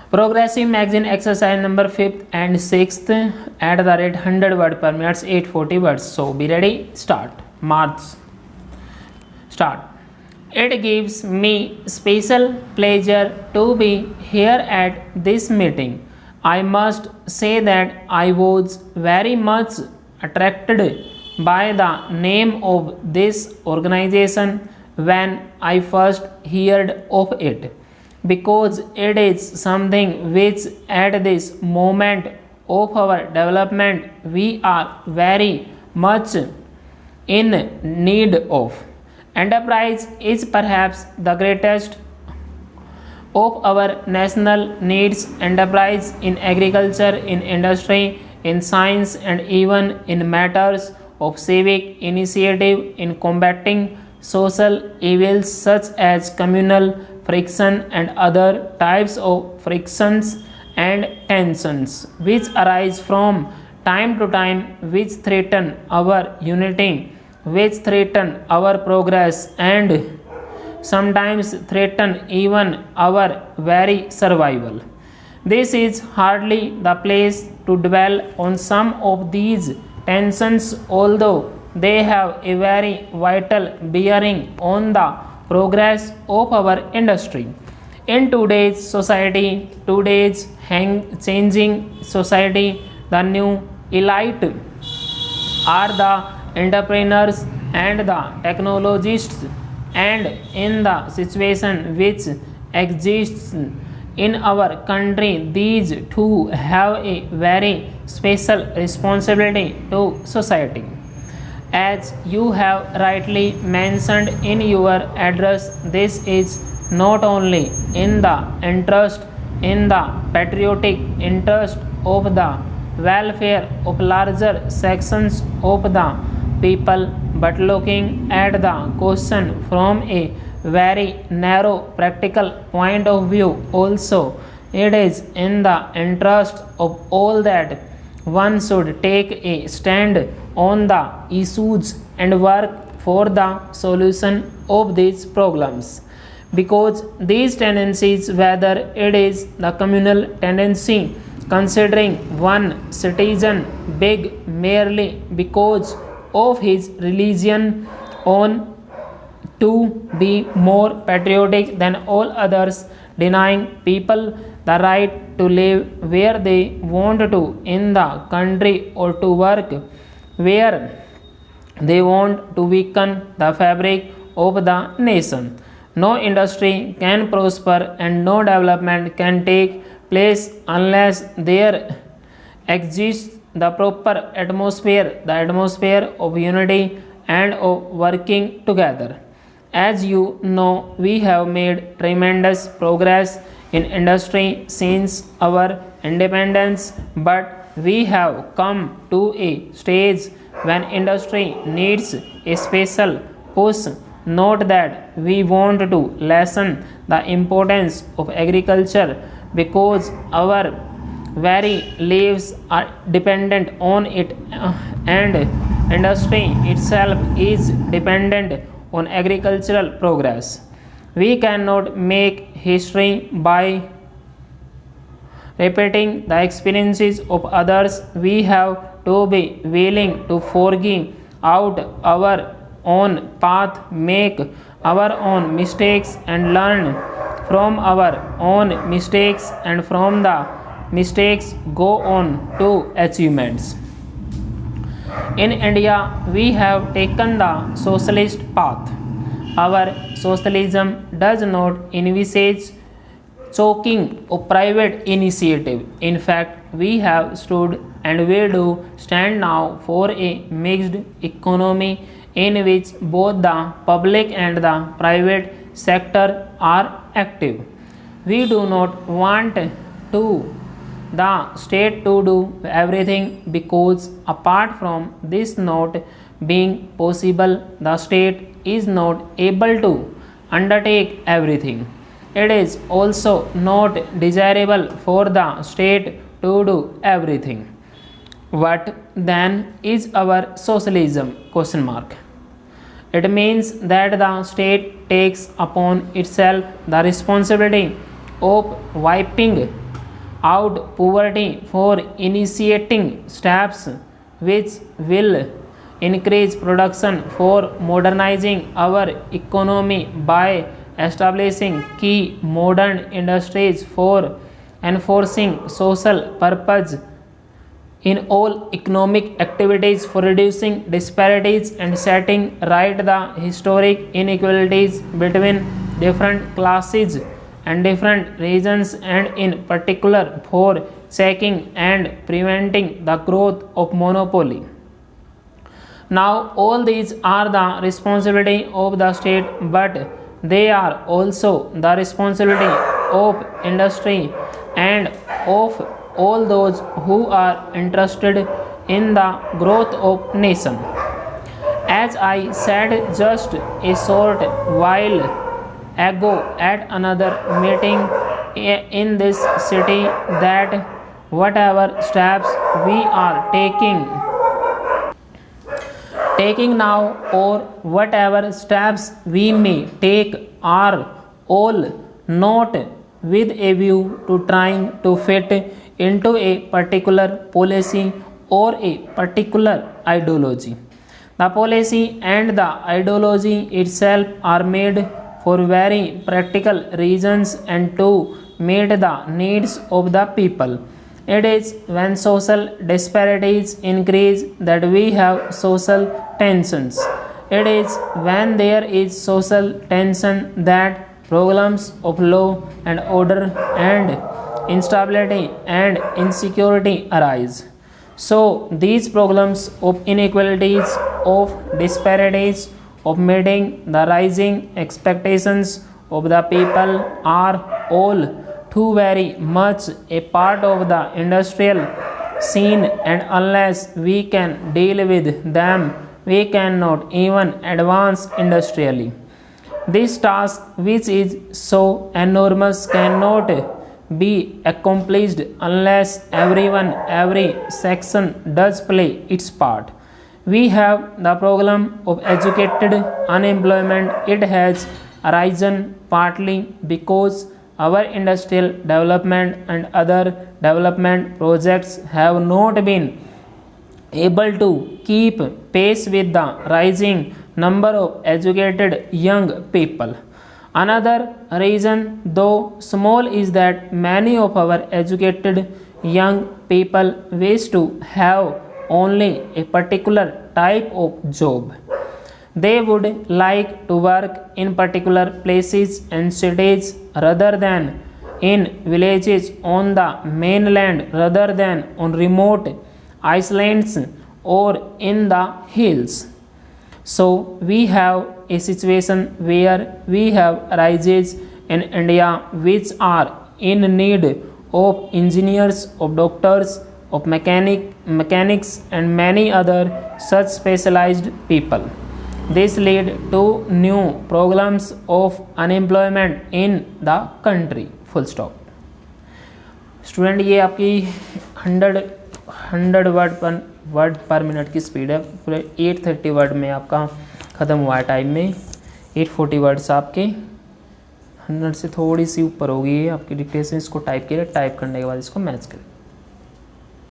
Progressive magazine exercise number 5th and 6th at the rate 100 word per minute 840 words. So be ready, start. Marks. Start. It gives me special pleasure to be here at this meeting. I must say that I was very much attracted by the name of this organization when I first heard of it, because it is something which at this moment of our development we are very much in need of. Enterprise is perhaps the greatest of our national needs. Enterprise in agriculture, in industry, in science, and even in matters of civic initiative in combating social evils such as communal friction and other types of frictions and tensions which arise from time to time, which threaten our unity, which threaten our progress, and sometimes threaten even our very survival. This is hardly the place to dwell on some of these tensions, although they have a very vital bearing on the progress of our industry. In today's society, today's changing society, the new elite are the entrepreneurs and the technologists, and in the situation which exists in our country, these two have a very special responsibility to society. As you have rightly mentioned in your address, this is not only in the interest, in the patriotic interest of the welfare of larger sections of the people, but looking at the question from a very narrow practical point of view also, it is in the interest of all that one should take a stand on the issues and work for the solution of these problems, because these tendencies, whether it is the communal tendency considering one citizen big merely because of his religion on to be more patriotic than all others, denying people the right to live where they want to in the country or to work where they want, to weaken the fabric of the nation. No industry can prosper and no development can take place unless there exists the proper atmosphere, the atmosphere of unity and of working together. As you know, we have made tremendous progress in industry since our independence, but we have come to a stage when industry needs a special push. Note that we want to lessen the importance of agriculture because our very lives are dependent on it, and industry itself is dependent on agricultural progress. We cannot make history by repeating the experiences of others. We have to be willing to forge out our own path, make our own mistakes, and learn from our own mistakes, and from the mistakes go on to achievements. In India, we have taken the socialist path. Our socialism does not envisage choking of private initiative. In fact, we have stood and we do stand now for a mixed economy in which both the public and the private sector are active. We do not want to the state to do everything, because apart from this not being possible, the state is not able to undertake everything. It is also not desirable for the state to do everything. What then is our socialism? Question mark. It means that the state takes upon itself the responsibility of wiping out poverty for initiating steps which will increase production for modernizing our economy by establishing key modern industries for enforcing social purpose in all economic activities for reducing disparities and setting right the historic inequalities between different classes and different regions, and in particular for checking and preventing the growth of monopoly. Now all these are the responsibility of the state, but they are also the responsibility of industry and of all those who are interested in the growth of nation. As I said just a short while ago at another meeting in this city, that whatever steps we are taking now, or whatever steps we may take, are all not with a view to trying to fit into a particular policy or a particular ideology. The policy and the ideology itself are made for very practical reasons and to meet the needs of the people. It is when social disparities increase that we have social tensions. It is when there is social tension that problems of law and order and instability and insecurity arise. So these problems of inequalities, of disparities, of meeting the rising expectations of the people are all too very much a part of the industrial scene, and unless we can deal with them, we cannot even advance industrially. This task, which is so enormous, cannot be accomplished unless everyone, every section does play its part. We have the problem of educated unemployment. It has arisen partly because our industrial development and other development projects have not been able to keep pace with the rising number of educated young people. Another reason, though small, is that many of our educated young people wish to have only a particular type of job. They would like to work in particular places and cities rather than in villages on the mainland, rather than on remote islands or in the hills. So we have a situation where we have rises in India which are in need of engineers, of doctors, of mechanics and many other such specialized people. This lead to new problems of unemployment in the country. Full stop. Student ये आपकी 100 word पर minute की speed है, पूरे 830 word में आपका ख़त्म हुआ है टाइम में। 840 वर्ड्स आपके 100 से थोड़ी सी ऊपर होगी आपकी डिक्टेशन। इसको टाइप कीजिए, टाइप करने के बाद इसको मैच करें।